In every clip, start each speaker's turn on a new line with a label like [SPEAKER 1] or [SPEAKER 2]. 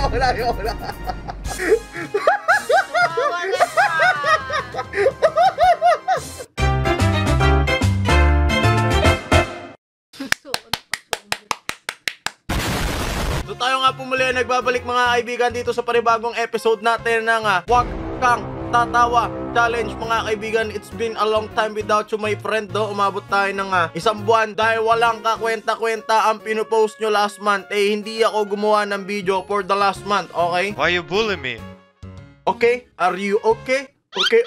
[SPEAKER 1] wala. So tayo nga po muli nagbabalik mga kaibigan dito sa panibagong episode natin ng Huwag Kang Tatawa Challenge mga kaibigan. It's been a long time without you my friend do. Umabot tayo ng isang buwan dahil walang kakwenta-kwenta ang pinupost nyo last month. Eh hindi ako gumawa ng video for the last month, okay?
[SPEAKER 2] Why you bully me?
[SPEAKER 1] Okay? Are you okay? Okay.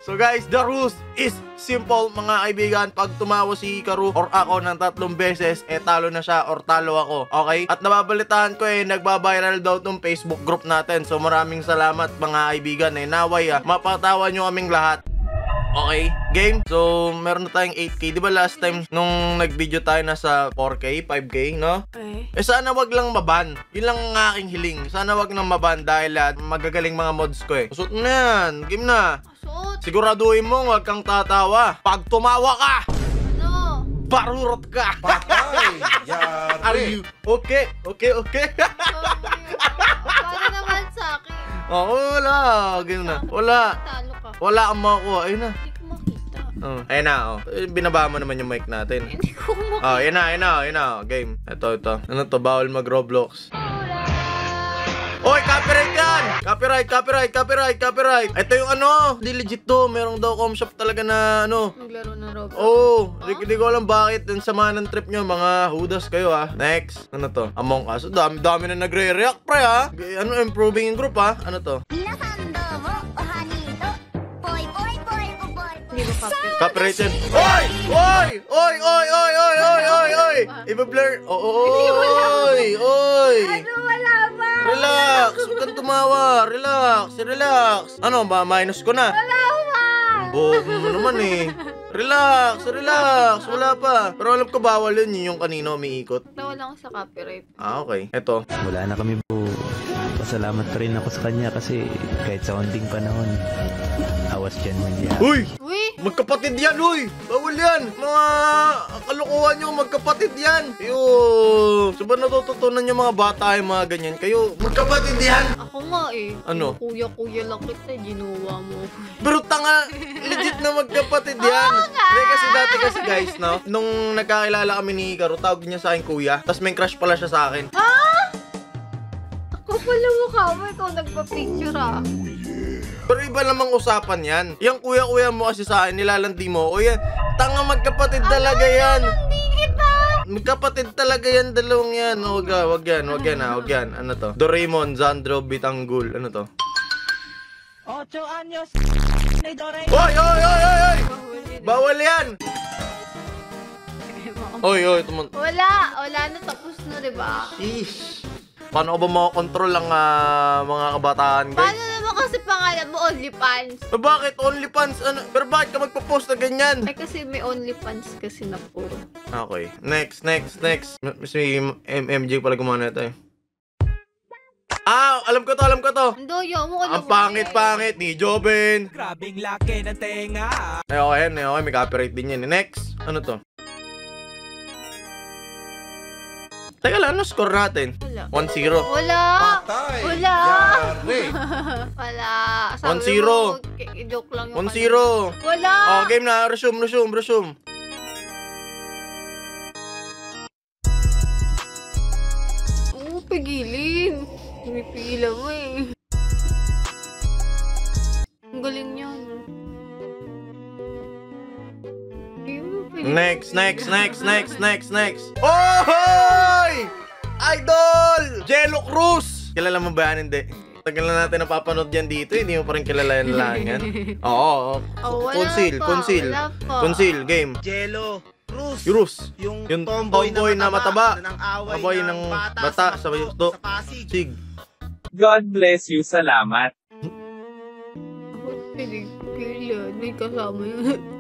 [SPEAKER 1] So guys, the rules is simple mga kaibigan. Pag tumawa si Hikaru or ako ng 3 beses, talo na siya or talo ako. Okay? At nababalitaan ko nagbabiral daw tong Facebook group natin. So maraming salamat mga kaibigan. Naway mapatawa nyo kaming lahat. Okay, game. So, meron na tayong 8K. Di ba last time nung nag-video tayo nasa 4K, 5K, no? Sana wag lang maban. Yun lang ang aking hiling. Sana wag lang maban dahil magagaling mga mods ko Usot na yan. Game na. Siguraduhin mo, wag kang tatawa. Pag tumawa ka,
[SPEAKER 3] ano?
[SPEAKER 1] Barurot ka.
[SPEAKER 4] Patay.
[SPEAKER 1] Are you okay?
[SPEAKER 3] Para naman sa akin.
[SPEAKER 1] Wala. Game na. Wala.
[SPEAKER 3] Talo ka.
[SPEAKER 1] Wala kang makuha. Ayun na.
[SPEAKER 3] Hindi ko makita.
[SPEAKER 1] Ayun na, binaba mo naman yung mic natin.
[SPEAKER 3] Hindi ko makita.
[SPEAKER 1] Ayun na. Game. Ito. Ano to? Bawal mag-Roblox. Oy, copyright yan! Copyright! Ito yung hindi legit to. Merong daw com shop talaga na
[SPEAKER 3] Naglaro ng Roblox.
[SPEAKER 1] Hindi ko alam bakit. Yung sama ng trip nyo, mga hudas kayo Next. Ano to? Among Us. Dami na nagre-react pre improving yung group Ano to? Copyright yan. Oy! Iba-blur. Oy!
[SPEAKER 3] Ano, wala ba?
[SPEAKER 1] Relax! Huwag kang tumawa! Relax! Ano ba? Minus ko na?
[SPEAKER 3] Wala ba?
[SPEAKER 1] Bobo mo naman Relax! Wala pa. Pero alam ko bawal yun yung kanino umiikot.
[SPEAKER 3] Nawala ko sa copyright.
[SPEAKER 1] Okay. Eto.
[SPEAKER 5] Wala na kami po. Pasalamat pa rin ako sa kanya kasi kahit sa onting panahon, awas dyan man yan.
[SPEAKER 1] Uy!
[SPEAKER 3] Magkapatid
[SPEAKER 1] yan, Bawal yan! Mga kalokohan nyo, magkapatid yan! So ba natututunan yung mga bata yung mga ganyan? Kayo, magkapatid yan!
[SPEAKER 3] Ako nga
[SPEAKER 1] Ano?
[SPEAKER 3] Kuya lang kita, ginawa mo.
[SPEAKER 1] Pero tanga, legit na magkapatid yan! Kasi dati guys, nung nagkakilala kami ni Hikaru, tawag niya sa akin kuya, tapos may crush pala siya sa akin.
[SPEAKER 3] Ako pala mukha mo, ikaw nagpa-picture
[SPEAKER 1] Pero iba namang usapan yan. Yung kuya-kuya mo kasi sa akin, nilalandi mo. O yan, tanga magkapatid talaga yan.
[SPEAKER 3] Hindi kita!
[SPEAKER 1] Magkapatid talaga yan, dalawang yan. Wag yan. Ano to? Doraemon, Zandro, Bitanggul. Ano to?
[SPEAKER 6] 8 anyos ni Doraemon.
[SPEAKER 1] Oy! Bawal yan! Oy,
[SPEAKER 3] Wala na, tapos na, diba?
[SPEAKER 1] Ish. Paano ko ba makakontrol ang mga kabataan, guys?
[SPEAKER 3] Paano naman kasi pangalan mo, OnlyFans?
[SPEAKER 1] Bakit OnlyFans? Pero bakit ka magpo-post na ganyan?
[SPEAKER 3] Kasi may OnlyFans kasi na puro.
[SPEAKER 1] Okay. Next. Si MJ pala gumana ito alam ko to.
[SPEAKER 3] Hindi, mo ko
[SPEAKER 1] Ang pangit ni
[SPEAKER 6] Grabing laki ng tenga.
[SPEAKER 1] Okay, may copyright din yan. Next. Ano to? Teka lang, ano score natin? 1-0.
[SPEAKER 3] Wala.
[SPEAKER 4] Patay.
[SPEAKER 3] Wala.
[SPEAKER 4] Yari.
[SPEAKER 3] Wala.
[SPEAKER 1] 1-0.
[SPEAKER 3] Joke lang
[SPEAKER 1] 1-0.
[SPEAKER 3] yung Wala.
[SPEAKER 1] Game na. Resume.
[SPEAKER 3] Pigilin. Pigilan mo Ang galing niyan.
[SPEAKER 1] Next. Ohoy! Idol! Jello Cruz! Kilala mo ba yan? Hindi. Tagal na natin napapanood yan dito. Hindi mo pa rin kilala yan lang yan. Oo. Conceal. Game.
[SPEAKER 6] Jello
[SPEAKER 1] Cruz.
[SPEAKER 6] Yung
[SPEAKER 1] tomboy na mataba. Tomboy ng bata sa Pasig.
[SPEAKER 7] God bless you. Salamat.
[SPEAKER 3] Pigilan. May kasama yun.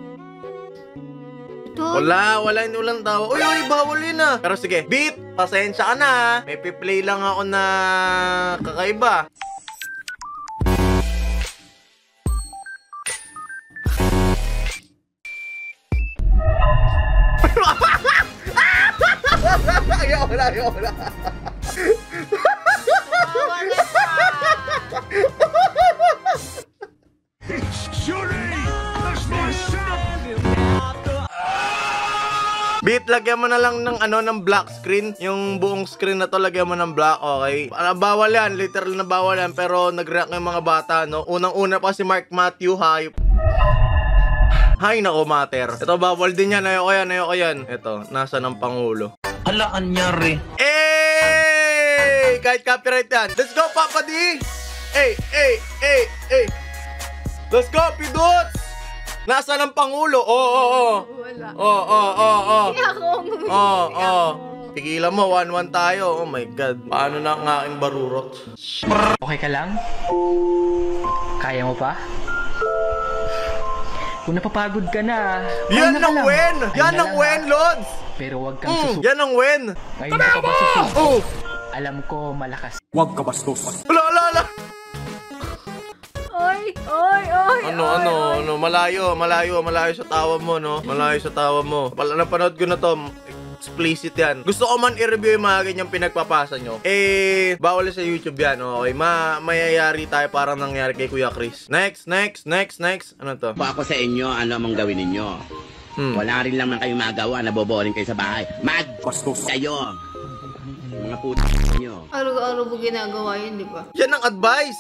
[SPEAKER 1] Walang tawa. Uy, bawal yun Pero sige, Beat, pasensya ka na May piplay lang ako na kakaiba. Ayaw. wala. Beat, lagyan mo na lang ng ng black screen. Yung buong screen na to, lagyan mo ng black, okay? Bawal yan, literal na bawal yan. Pero nag-react yung mga bata, no? Unang-una pa si Mark Matthew, hype. Hay nako, mater. Ito, bawal din yan. Ayoko yan. Ito, nasa ng Pangulo.
[SPEAKER 2] Hala, anyari.
[SPEAKER 1] Eh! Kahit copyright yan. Let's go, Papa D! Hey! Let's go, Pidots! Nasa ng Pangulo? Oo.
[SPEAKER 3] Wala.
[SPEAKER 1] Oo.
[SPEAKER 3] Kaya ako ngumiti.
[SPEAKER 1] Oo. Tigilan mo, 1-1 tayo. Oh my God. Paano na ang aking barurot?
[SPEAKER 2] Okay ka lang? Kaya mo pa? Kung napapagod ka na,
[SPEAKER 1] Yan
[SPEAKER 2] pahinga ka
[SPEAKER 1] ang
[SPEAKER 2] lang.
[SPEAKER 1] win!
[SPEAKER 2] Pahinga
[SPEAKER 1] Yan ang
[SPEAKER 2] lang,
[SPEAKER 1] win,
[SPEAKER 2] ha?
[SPEAKER 1] Lods!
[SPEAKER 2] Pero huwag kang susuko.
[SPEAKER 1] Yan ang win!
[SPEAKER 2] Ngayon ka ba susuko?
[SPEAKER 1] Oh!
[SPEAKER 2] Alam ko malakas.
[SPEAKER 1] Wala!
[SPEAKER 3] Oy.
[SPEAKER 1] Ano, malayo sa tawa mo, no? Malayo sa tawa mo. Napanood ko na to, explicit yan. Gusto ko man i-review yung mga ganyang pinagpapasa nyo. Bawal sa YouTube yan, okay? Mayayari tayo parang nangyari kay Kuya Chris. Next. Ano to?
[SPEAKER 4] Po ako sa inyo, ano mang gawin ninyo. Wala rin lang man kayong magawa, naboboring kayo sa bahay. Mag-bastos kayo. Mga puto nyo.
[SPEAKER 3] Araw-araw mo ginagawa yun, di ba?
[SPEAKER 1] Yan ang advice!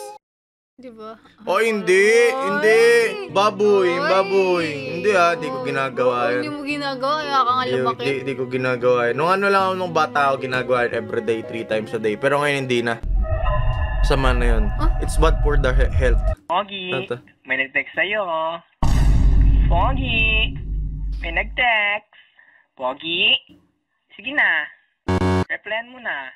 [SPEAKER 3] Di ba?
[SPEAKER 1] O hindi. Baboy. Hindi di ko ginagawa
[SPEAKER 3] Hindi
[SPEAKER 1] yan.
[SPEAKER 3] mo ginagawa, kaya ka nga lumaki.
[SPEAKER 1] Di ko ginagawa yan. Nung nung bata ako, ginagawa yan everyday, 3 times a day. Pero ngayon hindi na. Sama na yun. It's bad for the health.
[SPEAKER 6] Pogi,
[SPEAKER 1] Ano to?
[SPEAKER 6] may nag-text sa'yo. Pogi, may nag-text. Pogi, sige na. Replyan mo na.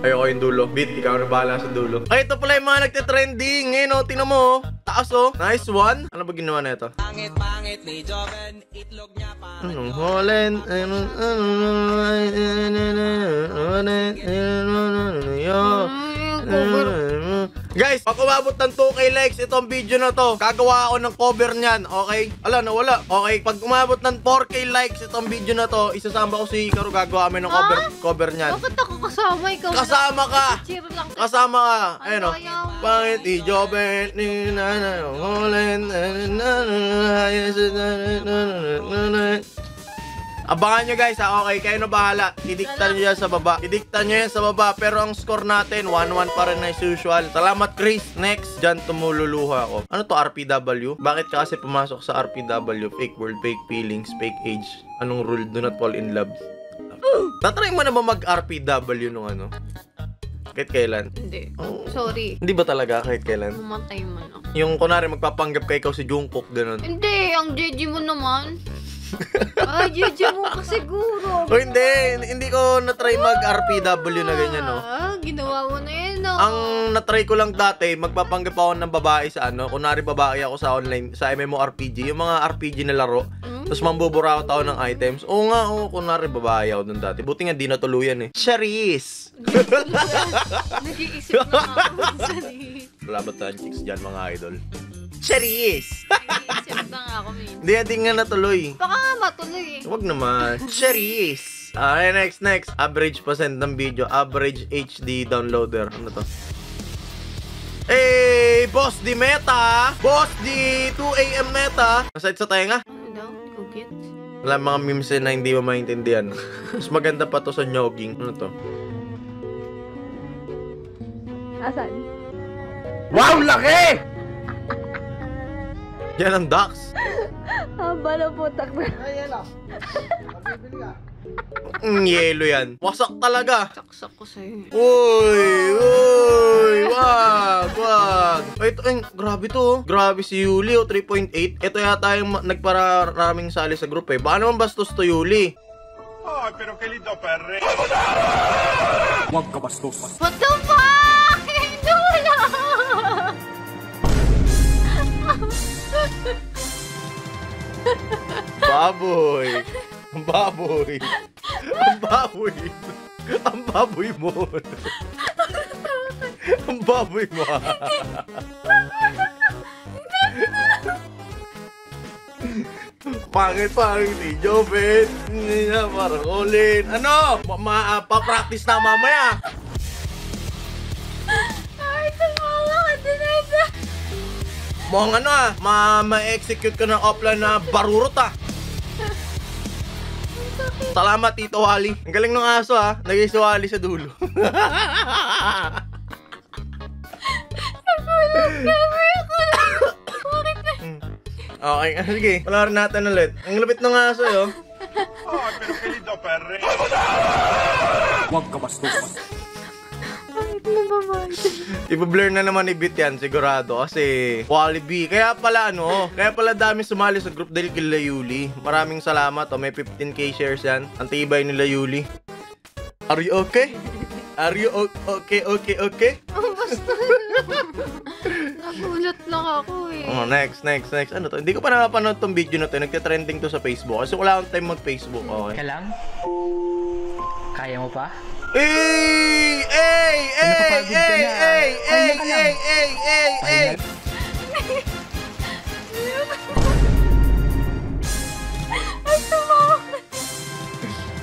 [SPEAKER 1] Ayoko yung dulo. Beat, ikaw na bahala sa dulo. Ay, ito pala yung mga nagte-trending. Ngayon, tingnan mo. Taas, Nice one. Ano ba ginawa na ito?
[SPEAKER 6] Pangit ni Joven, itlog niya pa.
[SPEAKER 1] Anong holen? Guys, pag umabot ng 2k likes itong video na to, gagawa ako ng cover niyan, okay? Nawala. Okay, pag umabot ng 4k likes itong video na to, isasama ko si Hikaru, gagawa kami ng cover niyan.
[SPEAKER 3] Bakit ako kasama? Ikaw
[SPEAKER 1] Kasama ka!
[SPEAKER 3] Cheer lang.
[SPEAKER 1] Kasama ka! Ayun o.
[SPEAKER 3] Ayaw.
[SPEAKER 1] Pangit ni Joben ni Holen. Abangan nyo guys ha, okay, kayo na bahala. Idiktan nyo yan sa baba. Pero ang score natin, 1-1 pa rin as usual. Salamat Chris. Next, dyan tumululuha ako. Ano to, RPW? Bakit ka kasi pumasok sa RPW? Fake world, fake feelings, fake age. Anong rule? Do not fall in love. Tatry mo na ba mag-RPW nung ano? Kahit kailan?
[SPEAKER 3] Hindi. Sorry.
[SPEAKER 1] Hindi ba talaga kahit kailan?
[SPEAKER 3] Mamatay man ako.
[SPEAKER 1] Yung kunwari magpapanggap ka ikaw si Jungkook, ganun.
[SPEAKER 3] Hindi, ang JJ mo naman. Ay, JJ mo ka siguro.
[SPEAKER 1] O hindi ko na-try mag-RPW na ganyan, no?
[SPEAKER 3] Ginawa mo na yun, no?
[SPEAKER 1] Ang na-try ko lang dati, magpapanggap ako ng babae sa kunwari babae ako sa online, sa MMORPG, yung mga RPG na laro. Tapos mambuburakot ako ng items. Oo nga, kunwari babae ako dun dati. Buti nga di natuluyan eh. Charis!
[SPEAKER 3] Nag-iisip na ako minsan eh.
[SPEAKER 1] Wala ba tayong chicks dyan, mga idol? Charis!
[SPEAKER 3] Nag-iisip na nga ako minsan.
[SPEAKER 1] Hindi nga natuloy.
[SPEAKER 3] Baka nga matuloy eh.
[SPEAKER 1] Huwag naman. Charis! Next. Average percent ng video. Average HD downloader. Ano to? Hey! Boss di meta! Boss di 2am meta! Nasait sa tenga?
[SPEAKER 3] Ano daw? Hindi ko get.
[SPEAKER 1] Wala mga memes na hindi mo maintindihan. Mas maganda pa to sa jogging. Ano to?
[SPEAKER 3] Asan?
[SPEAKER 1] Wow! Laki! Yan ang ducks.
[SPEAKER 3] Haba na putak na.
[SPEAKER 1] Yelo yan. Wasak talaga.
[SPEAKER 3] Saksak ko sa'yo.
[SPEAKER 1] Uy! Wag! Ay, grabe to. Grabe si Yuli, 3.8. Ito yata yung nagpararaming sali sa group eh. Baka naman bastos to Yuli.
[SPEAKER 8] Ay, pero qué lindo perre.
[SPEAKER 3] What the fuck? Hindi wala.
[SPEAKER 1] Baboy. Ang baboy. Ang baboy. Ang baboy mo. Ang baboy mo. Pangit ni Joven. Hindi na parang ulin. Ano? Pa-practice na mamaya.
[SPEAKER 3] Ay, tumawa ka din ito.
[SPEAKER 1] Mukhang ano ma-execute ka ng offline na barurot Salamat, Tito Wally. Ang galing ng aso Naging si Wally sa dulo. Okay, sige. Palarin natin ulit. Ang lupit ng aso, yo.
[SPEAKER 8] Ay, pero qué lindo perre.
[SPEAKER 4] Huwag ka bastos.
[SPEAKER 1] Iba-blur na naman ni Bit yan, sigurado. Kasi Wally B. Kaya pala dami sumali sa group dahil kila Yuli. Maraming salamat. May 15k shares yan. Ang tibay nila Yuli. Are you okay? Are you okay?
[SPEAKER 3] Basta. Nagulat lang ako
[SPEAKER 1] Next. Ano to? Hindi ko pa nakapanood tong video na to. Nagte-trending to sa Facebook. Kasi wala akong time mag-Facebook. Okay.
[SPEAKER 2] Ka lang? Kaya mo pa?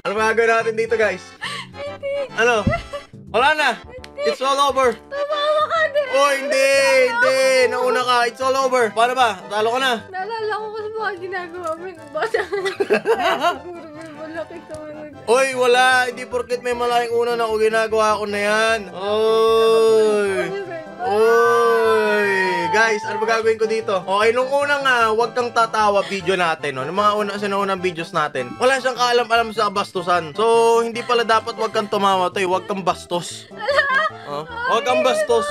[SPEAKER 1] Ano ba gagawin natin dito, guys? Ano? Wala na. It's all over.
[SPEAKER 3] Tumawa ka din.
[SPEAKER 1] Oh, hindi. Nauna ka. It's all over. Paano ba? Talo ka na.
[SPEAKER 3] Naalala ko kasi mga ginagawa mo yung bata. Siguro may malaki ka man.
[SPEAKER 1] Oy, wala. Hindi porket may malaking una na ako ginagawa ko na yan. Oy. Guys, ano ba gagawin ko dito? Okay, nung unang wag kang tatawa video natin, no? Nung mga unang videos natin, wala siyang kaalam-alam sa bastusan. So, hindi pala dapat wag kang tumawa to, wag kang bastos. Wag kang bastos.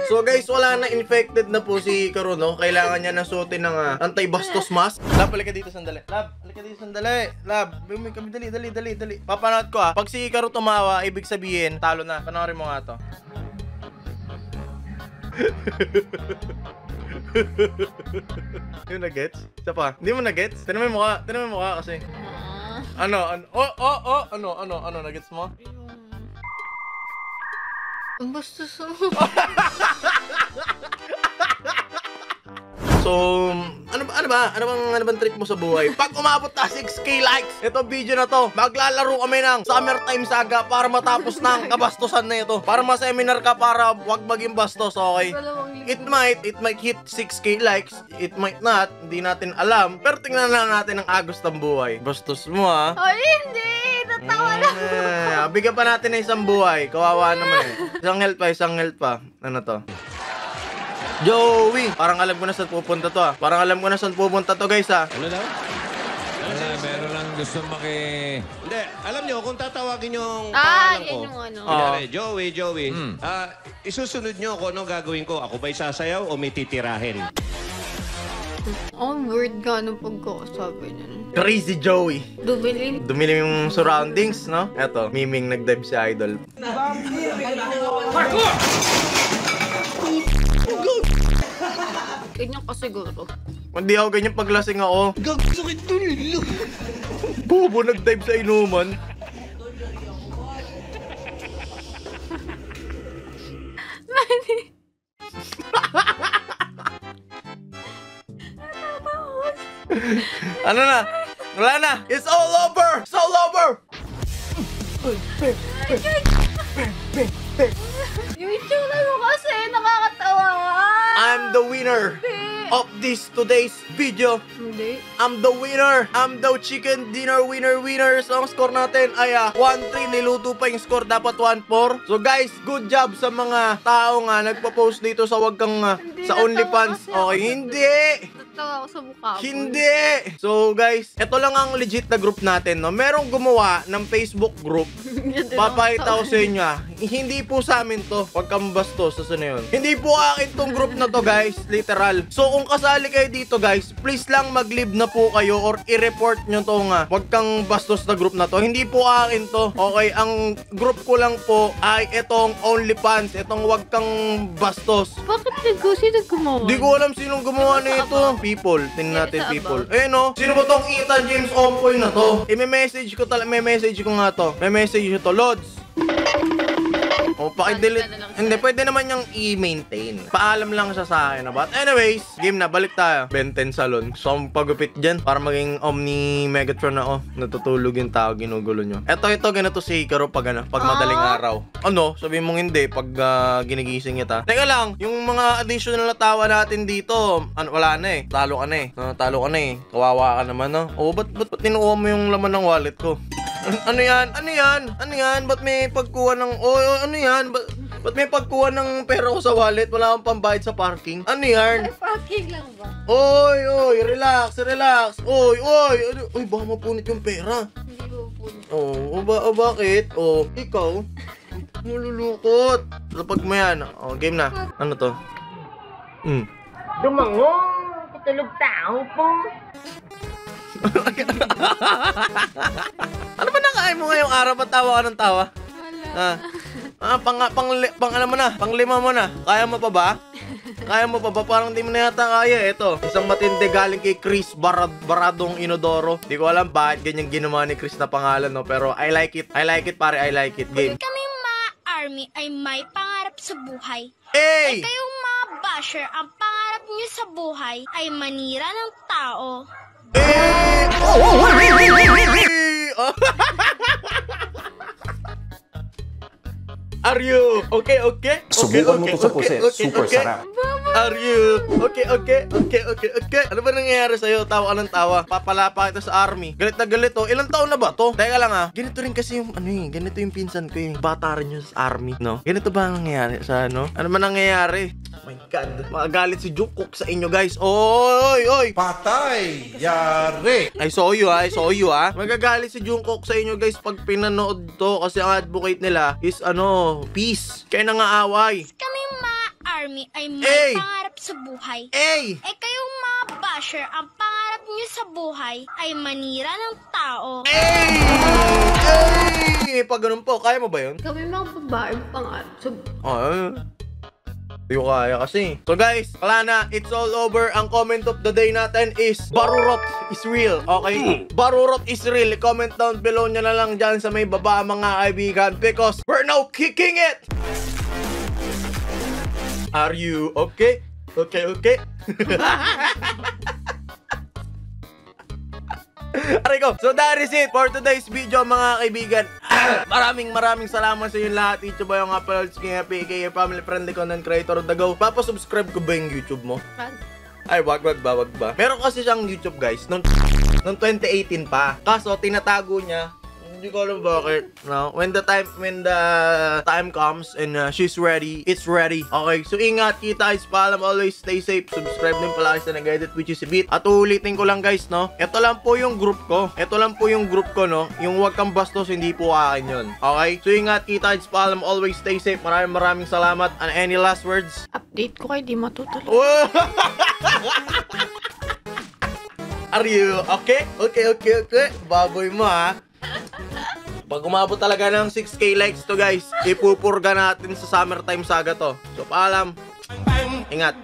[SPEAKER 1] So guys, wala na, infected na po si Karo, no? Kailangan niya na suotin ng anti-bastos mask. Lab, halika dito sandali. Lab, halika dito sandali. Lab, kami dali. Papanood ko Pag si Karo tumawa, ibig sabihin, talo na. Panoorin mo nga to. Yung na-gets? Isa pa. Hindi mo na-gets? Tinan mo yung mukha kasi. Ano? Na-gets mo?
[SPEAKER 3] Ang bastos mo.
[SPEAKER 1] So, ano bang trip mo sa buhay? Pag umabot na 6k likes, ito video na to, maglalaro kami ng Summertime Saga para matapos ng kabastusan na ito. Para ma-seminar ka para wag maging bastos, okay? It might hit 6k likes, it might not, hindi natin alam. Pero tingnan na natin ang agos ng buhay. Bastos mo
[SPEAKER 3] Ay, hindi! Tatawa lang.
[SPEAKER 1] Bigyan pa natin ng isang buhay. Kawawa naman Isang health pa. Ano to? Joey! Parang alam ko na saan pupunta to guys
[SPEAKER 9] Ano daw? Meron lang gusto Hindi, alam nyo, kung tatawagin yung pangalan ko.
[SPEAKER 3] Yan yung ano.
[SPEAKER 9] Kunyari, Joey. Isusunod nyo kung anong gagawin ko. Ako ba'y sasayaw o may titirahin?
[SPEAKER 3] Ang weird nga nung pagkakasabi niya.
[SPEAKER 1] Crazy Joey.
[SPEAKER 3] Dumilim
[SPEAKER 1] yung surroundings, no? Eto, miming nag-dive si Idol.
[SPEAKER 3] Parkour! Ganyan ka siguro.
[SPEAKER 1] Hindi ako ganyan paglasing ako.
[SPEAKER 2] Gagsakit tuloy.
[SPEAKER 1] Bobo nag-dive sa inuman. Ano na? Wala na! It's all over! It's all over!
[SPEAKER 3] Yung itsura mo kasi nakakatawa.
[SPEAKER 1] I'm the winner of this today's video.
[SPEAKER 3] Hindi.
[SPEAKER 1] I'm the winner. I'm the chicken dinner winner. So ang score natin ay 1-3. Niluto pa yung score. Dapat 1-4. So guys, good job sa mga tao nga nagpo-post dito sa wag kang sa OnlyFans. Okay, hindi.
[SPEAKER 3] Natawa ako sa mukha mo.
[SPEAKER 1] Hindi. So guys, ito lang ang legit na group natin, no. Merong gumawa ng Facebook group. Papakita ko sa inyo. Hindi po sa amin to. Wag kang bastos sa yun. Hindi po akin tong group na to, guys. Literal. So kung kasali kayo dito, guys, please lang mag-leave na po kayo or i-report nyo to nga. Wag kang bastos na group na to. Hindi po akin to. Okay, ang group ko lang po ay itong OnlyFans. Itong wag kang bastos.
[SPEAKER 3] Bakit sino gumawa?
[SPEAKER 1] Di ko alam sinong gumawa nito. People. Tingnan natin people. Eh no. Sino ba tong Ethan James Ompoy na to? I-message ko nga to. May message ko to. Lods. O, pakidelete. Hindi, pwede naman yung i-maintain. Paalam lang siya sa akin. But anyways, game na. Balik tayo. Benten Salon. So, ang pagupit dyan. Para maging Omni Megatron ako. Natutulog yung tao. Ginugulo nyo. Ito, ganito si Hikaru pag madaling araw. Ano? Sabihin mong hindi. Pag ginigising kita. Teka lang. Yung mga additional na tawa natin dito. Wala na eh. Talo ka na eh. Talo ka na eh. Kawawa ka naman, no? O, ba't tinukuha mo yung laman ng wallet ko? Ano yan? Ba't may pagkuha ng... ano yan? Ba't may pagkuha ng pera ko sa wallet? Wala akong pambayad sa parking? Ano yan?
[SPEAKER 3] Ay, parking lang ba?
[SPEAKER 1] Oy, relax. Oy, baka mapunit yung pera.
[SPEAKER 3] Hindi mo punit.
[SPEAKER 1] Bakit? Ikaw? Malulukot. Lapag mo yan. Game na. Ano to?
[SPEAKER 6] Dumango! Tutulog tao po!
[SPEAKER 1] Ano ba nakain mo ngayong araw? Ba't tawa ka ng tawa?
[SPEAKER 3] Wala.
[SPEAKER 1] Ano mo na? Pang-lima mo na. Kaya mo pa ba? Parang di mo na yata kaya. Ito, isang matindi galing kay Chris Baradong Inodoro. Di ko alam bakit ganyan ginawa ni Chris na pangalan, no? Pero I like it, pare. I like it. Game.
[SPEAKER 10] Kaming mga army ay may pangarap sa buhay.
[SPEAKER 1] Hey!
[SPEAKER 10] Ay kayong mga basher, ang pangarap niyo sa buhay ay manira ng tao.
[SPEAKER 1] Are you okay?
[SPEAKER 11] Subukan mo to sa puset. Super sarap.
[SPEAKER 1] Are you okay? Ano ba nangyayari sa'yo? Tawa ka ng tawa. Papalapa kita sa army. Galit na galit, oh. Ilang taon na ba to? Teka lang, Ganito rin kasi yung, ganito yung pinsan ko, yung bata rin yun sa army, no? Ganito ba nangyayari sa, Ano ba nangyayari? Oh my God. Magagalit si Jungkook sa inyo, guys. Oy!
[SPEAKER 8] Patay! Yari!
[SPEAKER 1] I saw you, Magagalit si Jungkook sa inyo, guys, pag pinanood to. Kasi ang advocate nila is, peace. Kaya nangaaway.
[SPEAKER 10] Kaming mga army ay may pangarap sa buhay.
[SPEAKER 1] Ay
[SPEAKER 10] kayong mga basher, ang pangarap niyo sa buhay ay manira ng tao.
[SPEAKER 1] Pag ganun po, kaya mo ba yun?
[SPEAKER 3] Kami mga babae pangarap.
[SPEAKER 1] Hindi ko kaya kasi. So guys, wala na. It's all over. Ang comment of the day natin is Barurot is real. Okay? Barurot is real. Comment down below nyo na lang dyan sa may baba, mga kaibigan. Because we're now kicking it! Are you okay? Okay. Aray ko. So that is it for today's video, mga kaibigan. Maraming salamat sa inyo lahat. Ito ba yung uploads kaya PK, family friendly content creator of the go. Papasubscribe ko ba yung YouTube mo? Ay, wag ba? Meron kasi siyang YouTube, guys, noong 2018 pa. Kaso tinatago niya. Hindi ko alam bakit. No? When the time comes and she's ready, it's ready. Okay, so ingat, kita, paalam, always stay safe. Subscribe din pala sa nag-edit, which is a bit. At uulitin ko lang, guys, no? Ito lang po yung group ko. No? Yung wag kang bastos, hindi po akin yun. Okay? So ingat, kita, paalam, always stay safe. Maraming salamat. And any last words?
[SPEAKER 3] Update ko kay di matutulog.
[SPEAKER 1] Are you okay? Okay. Baboy mo, Pag umabot talaga ng 6K likes to, guys, ipupurga natin sa summertime saga to. So paalam. Ingat.